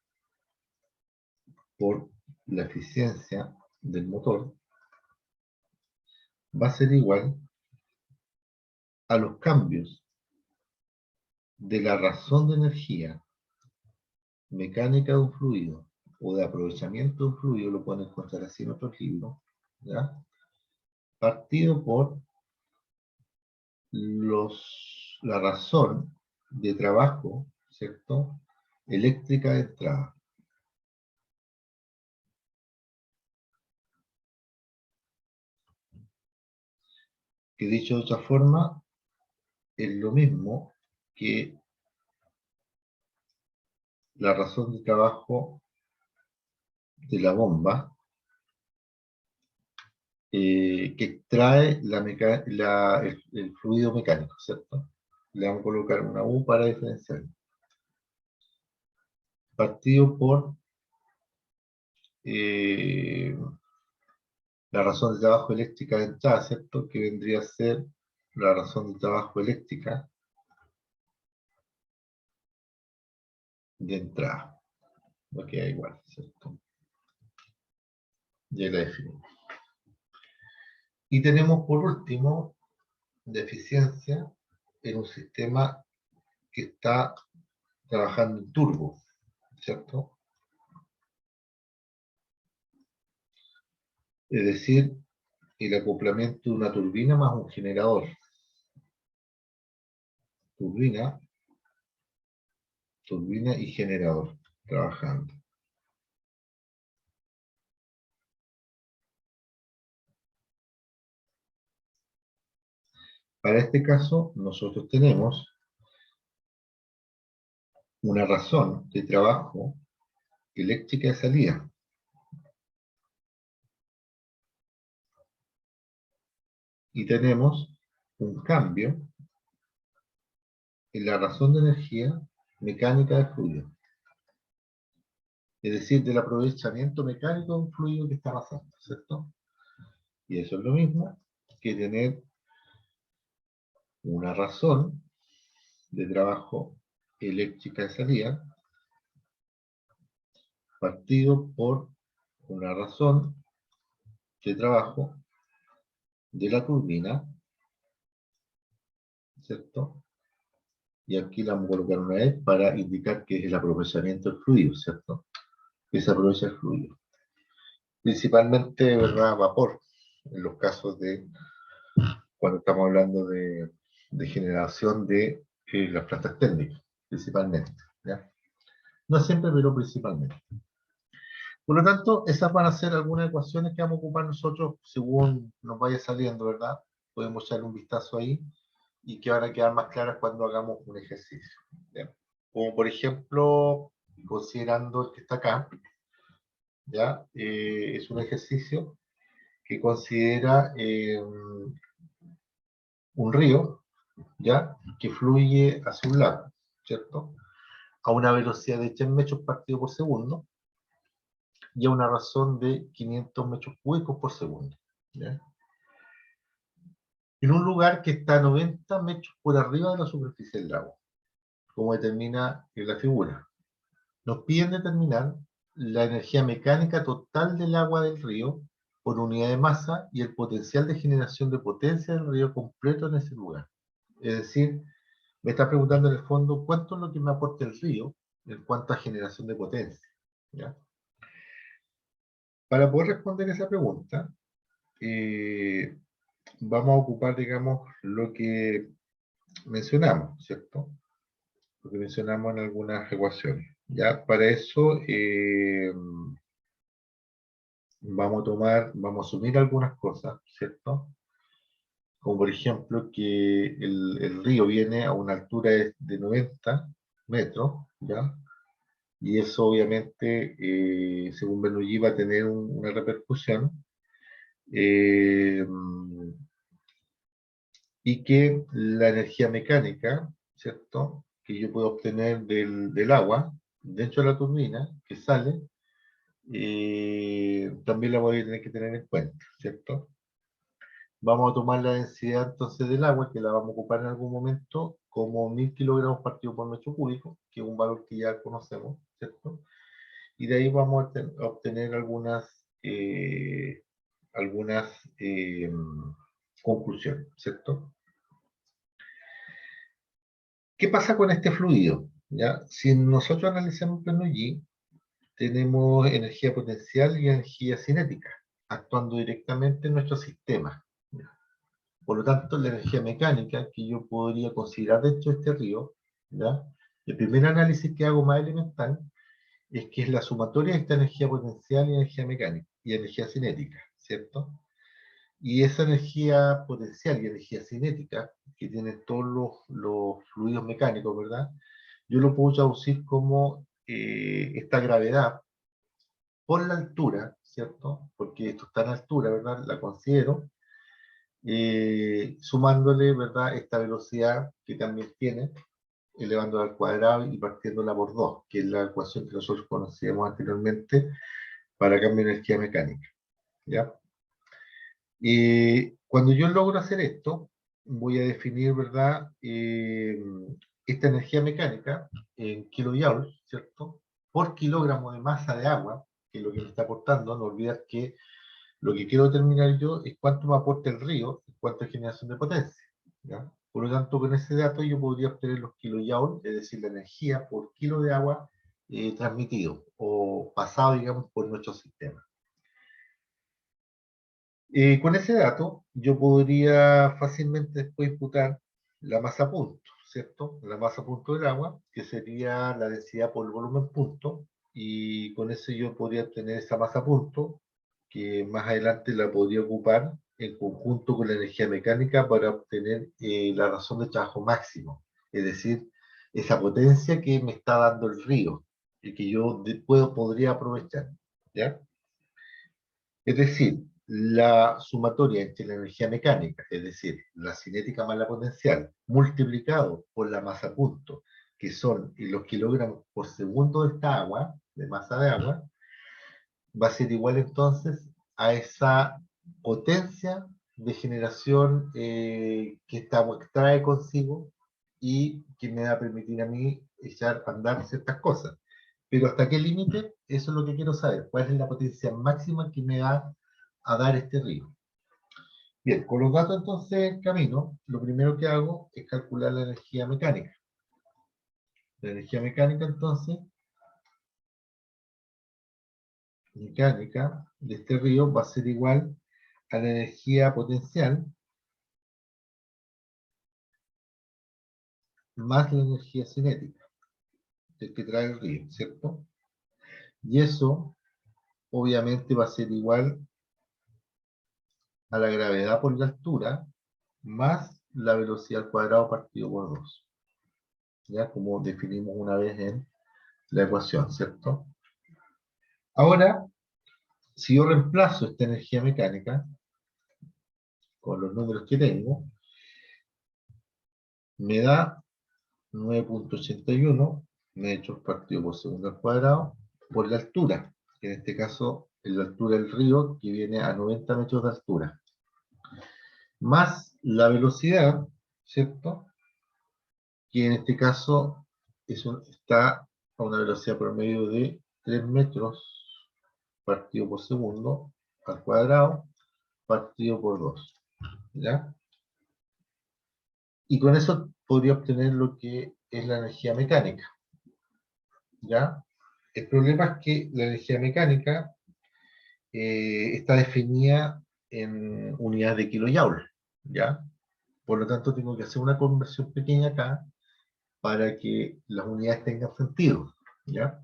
por la eficiencia del motor va a ser igual a los cambios de la razón de energía mecánica de un fluido o de aprovechamiento de un fluido, lo pueden encontrar así en otros libros, ¿ya? Partido por la razón de trabajo, ¿cierto? Eléctrica de entrada. Que dicho de otra forma, es lo mismo que la razón de trabajo de la bomba que extrae el fluido mecánico, ¿cierto? Le vamos a colocar una U para diferenciar. Partido por la razón de trabajo eléctrica de entrada, ¿cierto? Que vendría a ser la razón de trabajo eléctrica de entrada. No queda igual, ¿cierto? Ya la definimos. Y tenemos por último deficiencia en un sistema que está trabajando en turbo, ¿cierto? Es decir, el acoplamiento de una turbina más un generador. Turbina y generador trabajando. Para este caso, nosotros tenemos una razón de trabajo eléctrica de salida. Y tenemos un cambio en la razón de energía mecánica del fluido. Es decir, del aprovechamiento mecánico de un fluido que está pasando, ¿cierto? Y eso es lo mismo que tener una razón de trabajo eléctrica de salida partido por una razón de trabajo de la turbina, ¿cierto? Y aquí la vamos a colocar una vez para indicar que es el aprovechamiento del fluido, ¿cierto? Que se aprovecha el fluido. Principalmente, ¿verdad? Vapor, en los casos de cuando estamos hablando de generación de las plantas térmicas, principalmente, ¿ya? No siempre, pero principalmente. Por lo tanto, esas van a ser algunas ecuaciones que vamos a ocupar nosotros según nos vaya saliendo, ¿verdad? Podemos echarle un vistazo ahí y que van a quedar más claras cuando hagamos un ejercicio. ¿Ya? Como por ejemplo, considerando el que está acá, ¿ya? Es un ejercicio que considera un río, ¿ya? Que fluye hacia un lago, ¿cierto? A una velocidad de 10 metros partido por segundo y a una razón de 500 metros cúbicos por segundo, ¿ya? En un lugar que está a 90 metros por arriba de la superficie del lago, como determina en la figura. Nos piden determinar la energía mecánica total del agua del río por unidad de masa y el potencial de generación de potencia del río completo en ese lugar. Es decir, me está preguntando en el fondo cuánto es lo que me aporta el río en cuanto a generación de potencia, ¿ya? Para poder responder esa pregunta, vamos a ocupar, digamos, lo que mencionamos, ¿cierto? Lo que mencionamos en algunas ecuaciones. Ya, para eso vamos a asumir algunas cosas, ¿cierto? Como por ejemplo que el río viene a una altura de 90 metros, ¿ya? Y eso obviamente, según Bernoulli, va a tener una repercusión, eh, y que la energía mecánica, ¿cierto? Que yo puedo obtener del agua dentro de la turbina que sale, también la voy a tener que tener en cuenta, ¿cierto? Vamos a tomar la densidad entonces del agua, que la vamos a ocupar en algún momento, como 1000 kilogramos partido por metro cúbico, que es un valor que ya conocemos, ¿cierto? Y de ahí vamos a obtener algunas conclusiones, ¿cierto? ¿Qué pasa con este fluido? ¿Ya? Si nosotros analizamos Bernoulli, tenemos energía potencial y energía cinética, actuando directamente en nuestro sistema. ¿Ya? Por lo tanto, la energía mecánica que yo podría considerar dentro de este río, ¿ya? El primer análisis que hago más elemental es que es la sumatoria de esta energía potencial y energía mecánica y energía cinética, ¿cierto? Y esa energía potencial y energía cinética que tienen todos los fluidos mecánicos, ¿verdad? Yo lo puedo traducir como esta gravedad por la altura, ¿cierto? Porque esto está en altura, ¿verdad? La considero, sumándole, ¿verdad? Esta velocidad que también tiene, elevándola al cuadrado y partiéndola por 2, que es la ecuación que nosotros conocíamos anteriormente para cambio de energía mecánica, ¿ya? Cuando yo logro hacer esto, voy a definir, ¿verdad? Esta energía mecánica en kilojoules, ¿cierto? Por kilogramo de masa de agua, que es lo que me está aportando. No olvidar que lo que quiero determinar yo es cuánto me aporta el río en cuanto a generación de potencia, ¿ya? Por lo tanto, con ese dato yo podría obtener los kilojoules, es decir, la energía por kilo de agua transmitido o pasado, digamos, por nuestro sistema. Con ese dato, yo podría fácilmente después imputar la masa punto, ¿cierto? La masa punto del agua, que sería la densidad por volumen punto, y con eso yo podría obtener esa masa punto, que más adelante la podría ocupar en conjunto con la energía mecánica para obtener la razón de trabajo máximo, es decir, esa potencia que me está dando el río y que yo podría aprovechar, ¿ya? Es decir, la sumatoria entre la energía mecánica, es decir, la cinética más la potencial, multiplicado por la masa punto, que son los kilogramos por segundo de esta agua, de masa de agua, va a ser igual entonces a esa potencia de generación que esta agua trae consigo y que me va a permitir a mí echar a andar ciertas cosas. Pero ¿hasta qué límite? Eso es lo que quiero saber. ¿Cuál es la potencia máxima que me va a dar este río? Bien, con los datos entonces en camino, lo primero que hago es calcular la energía mecánica. La energía mecánica entonces, mecánica de este río va a ser igual a la energía potencial más la energía cinética del que trae el río, ¿cierto? Y eso obviamente va a ser igual a la gravedad por la altura más la velocidad al cuadrado partido por 2. Ya como definimos una vez en la ecuación, ¿cierto? Ahora, si yo reemplazo esta energía mecánica con los números que tengo, me da 9.81 metros partido por segundo al cuadrado por la altura, que en este caso es la altura del río, que viene a 90 metros de altura, más la velocidad, ¿cierto? Que en este caso está a una velocidad promedio de 3 metros partido por segundo al cuadrado partido por 2, ¿ya? Y con eso podría obtener lo que es la energía mecánica, ¿ya? El problema es que la energía mecánica está definida en unidades de kilojoule, ¿ya? Por lo tanto, tengo que hacer una conversión pequeña acá para que las unidades tengan sentido, ¿ya?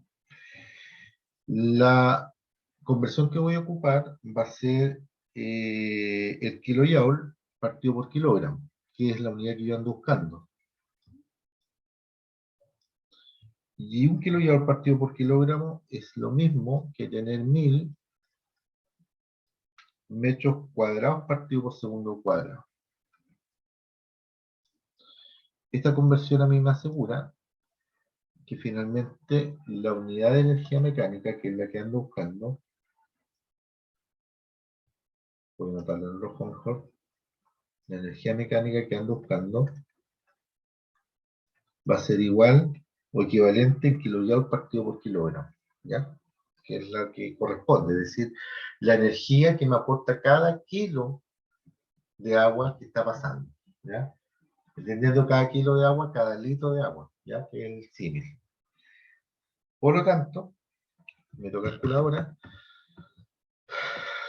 La conversión que voy a ocupar va a ser el kilojoule partido por kilogramo, que es la unidad que yo ando buscando. Y un kilojoule partido por kilogramo es lo mismo que tener 1000 metros cuadrados partido por segundo cuadrado. Esta conversión a mí me asegura que finalmente la unidad de energía mecánica, que es la que ando buscando, voy a anotarlo en rojo mejor, la energía mecánica que ando buscando va a ser igual o equivalente en kilojoule partido por kilogramo, ¿ya? Que es la que corresponde, es decir, la energía que me aporta cada kilo de agua que está pasando, ¿ya? Entendiendo cada kilo de agua, cada litro de agua, ¿ya? Que es el símil. Por lo tanto, me toca calculadora,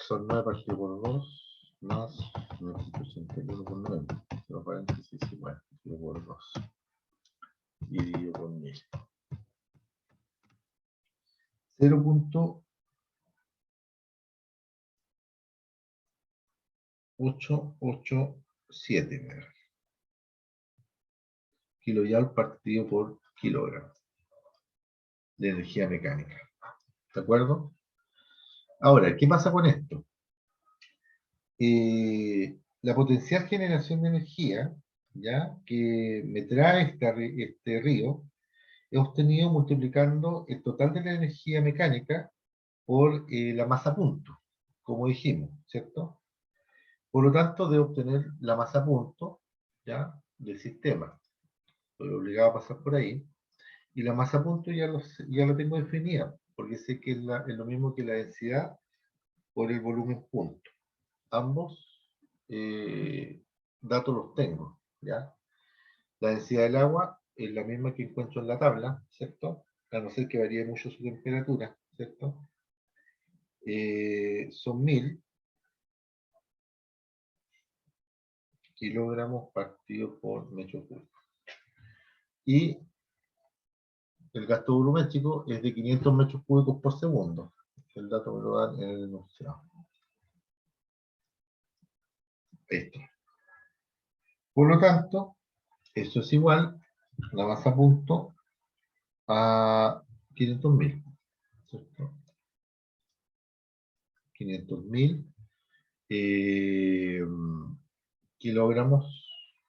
son 9 partido por 2 más 981 por 9, los paréntesis igual, partido por 2 y dividido por 1000. 0.887 kilojoule partido por kilogramo de energía mecánica. ¿De acuerdo? Ahora, ¿qué pasa con esto? La potencial generación de energía, ¿ya? Que me trae este río, he obtenido multiplicando el total de la energía mecánica por la masa punto, como dijimos, ¿cierto? Por lo tanto, debo obtener la masa punto, ¿ya? Del sistema. Estoy obligado a pasar por ahí. Y la masa punto ya lo tengo definida, porque sé que es lo mismo que la densidad por el volumen punto. Ambos datos los tengo, ¿ya? La densidad del agua es la misma que encuentro en la tabla, ¿cierto? A no ser que varíe mucho su temperatura, ¿cierto? Son 1000 kilogramos partido por metro cúbico. Y el gasto volumétrico es de 500 metros cúbicos por segundo. El dato me lo dan en el enunciado. Esto. Por lo tanto, eso es igual, la masa punto, a 500.000. ¿Cierto? 500.000 kilogramos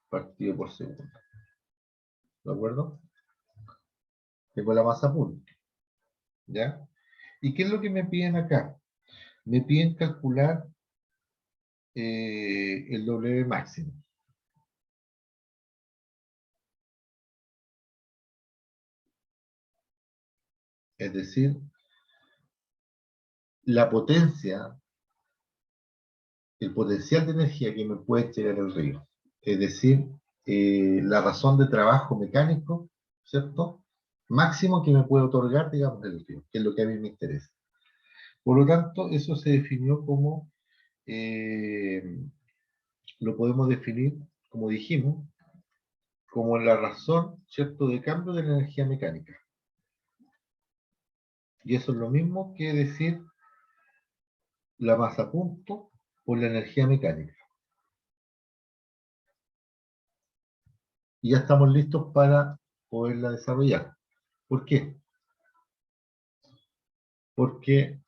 partido por segundo. ¿De acuerdo? Tengo la masa punto. ¿Ya? ¿Y qué es lo que me piden acá? Me piden calcular el W máximo. Es decir, la potencia, el potencial de energía que me puede entregar el río. Es decir, la razón de trabajo mecánico, ¿cierto? Máximo que me puede otorgar, digamos, el río, que es lo que a mí me interesa. Por lo tanto, eso se definió como, lo podemos definir, como dijimos, como la razón, ¿cierto?, de cambio de la energía mecánica. Y eso es lo mismo que decir la masa punto por la energía mecánica. Y ya estamos listos para poderla desarrollar. ¿Por qué? Porque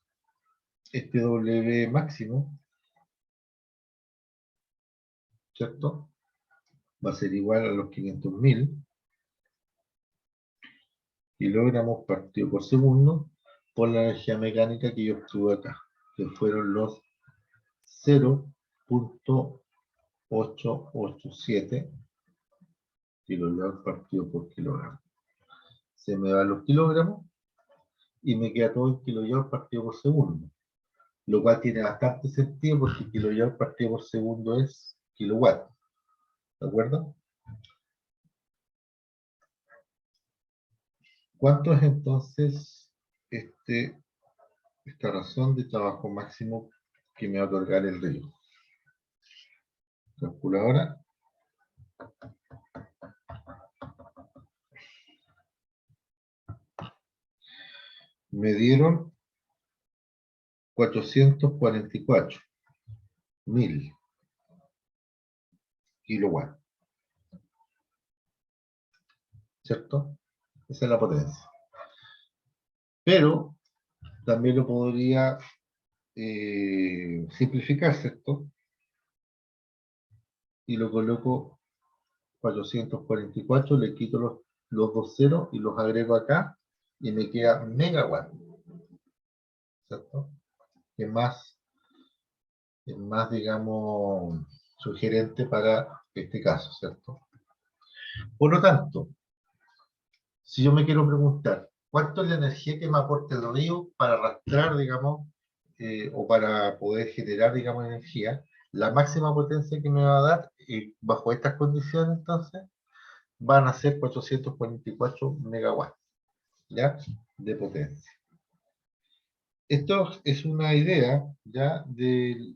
este W máximo, ¿cierto?, va a ser igual a los 500.000 kilogramos partido por segundo por la energía mecánica que yo obtuve acá, que fueron los 0.887 kilogramos partido por kilogramo. Se me van los kilogramos y me queda todo en kilogramos partido por segundo, lo cual tiene bastante sentido porque kilogramos partido por segundo es kilowatt, ¿de acuerdo? ¿Cuánto es entonces este esta razón de trabajo máximo que me va a otorgar el río. Calculadora. Me dieron 444.000 kilowatts, ¿cierto? Esa es la potencia. Pero también lo podría simplificar, ¿cierto? Y lo coloco 444, le quito los dos ceros y los agrego acá y me queda megawatt, ¿cierto? Que es más, digamos, sugerente para este caso, ¿cierto? Por lo tanto, si yo me quiero preguntar, ¿cuánto es la energía que me aporta el río para arrastrar, digamos, o para poder generar, digamos, energía? La máxima potencia que me va a dar, bajo estas condiciones, entonces, van a ser 444 megawatts, ¿ya? De potencia. Esto es una idea, ¿ya? De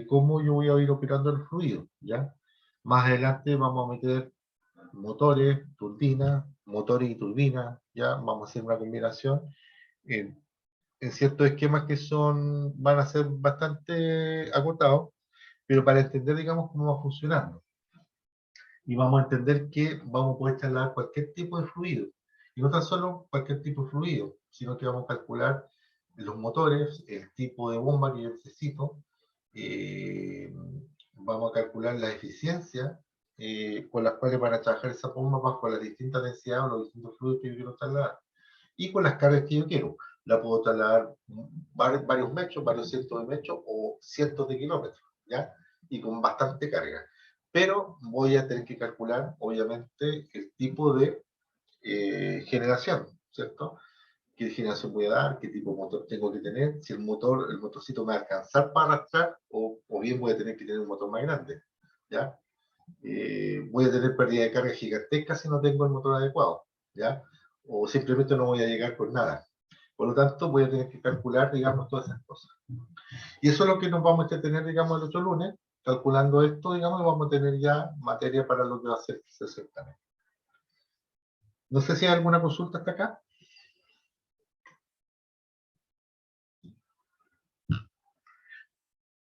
cómo yo voy a ir operando el fluido, ¿ya? Más adelante vamos a meter motores, turbinas, motores y turbinas, ¿ya? Vamos a hacer una combinación en ciertos esquemas que van a ser bastante acotados, pero para entender, digamos, cómo va funcionando. Y vamos a entender que vamos a poder trasladar cualquier tipo de fluido. Y no tan solo cualquier tipo de fluido, sino que vamos a calcular los motores, el tipo de bomba que yo necesito, vamos a calcular la eficiencia con las cuales van a trabajar esa bomba bajo las distintas densidades o los distintos fluidos que yo quiero trasladar. Y con las cargas que yo quiero. La puedo trasladar varios metros, varios cientos de metros o cientos de kilómetros, ¿ya? Y con bastante carga. Pero voy a tener que calcular, obviamente, el tipo de generación, ¿cierto? ¿Qué generación voy a dar? ¿Qué tipo de motor tengo que tener? Si el motorcito me va a alcanzar para arrastrar o bien voy a tener que tener un motor más grande, ¿ya? Voy a tener pérdida de carga gigantesca si no tengo el motor adecuado, ¿ya? O simplemente no voy a llegar con nada. Por lo tanto, voy a tener que calcular, digamos, todas esas cosas. Y eso es lo que nos vamos a entretener, digamos, el otro lunes, calculando esto, digamos, y vamos a tener ya materia para lo que va a ser ese certamen. No sé si hay alguna consulta hasta acá.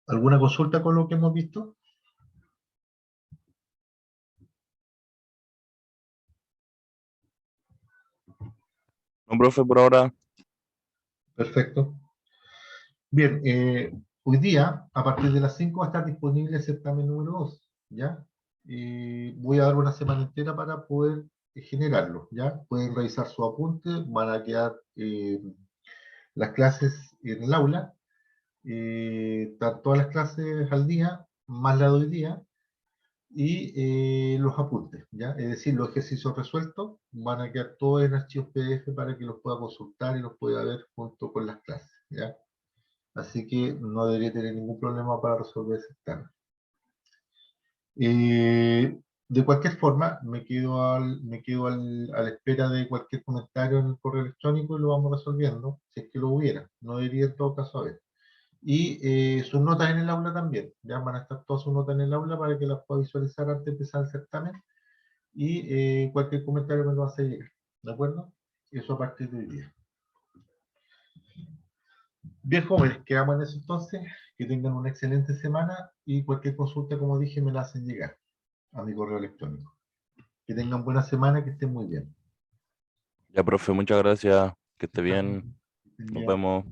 ¿Alguna consulta con lo que hemos visto? No, profe, por ahora. Perfecto. Bien, hoy día, a partir de las 5 va a estar disponible el certamen número 2, ¿ya? Voy a dar una semana entera para poder generarlo, ¿ya? Pueden revisar su apunte, van a quedar las clases en el aula, están todas las clases al día, más la de hoy día, y los apuntes, ¿ya? Es decir, los ejercicios resueltos van a quedar todos en archivos PDF para que los pueda consultar y los pueda ver junto con las clases, ¿ya? Así que no debería tener ningún problema para resolver ese tema. De cualquier forma, me quedo a la espera de cualquier comentario en el correo electrónico y lo vamos resolviendo, si es que lo hubiera. No debería en todo caso haber. Y sus notas en el aula también. Ya van a estar todas sus notas en el aula para que las pueda visualizar antes de empezar el certamen. Y cualquier comentario me lo hace llegar. ¿De acuerdo? Eso a partir de hoy día. Bien, jóvenes, quedamos en eso entonces. Que tengan una excelente semana y cualquier consulta, como dije, me la hacen llegar a mi correo electrónico. Que tengan buena semana, que estén muy bien. Ya, profe, muchas gracias. Que esté bien. Que estén Nos bien. vemos.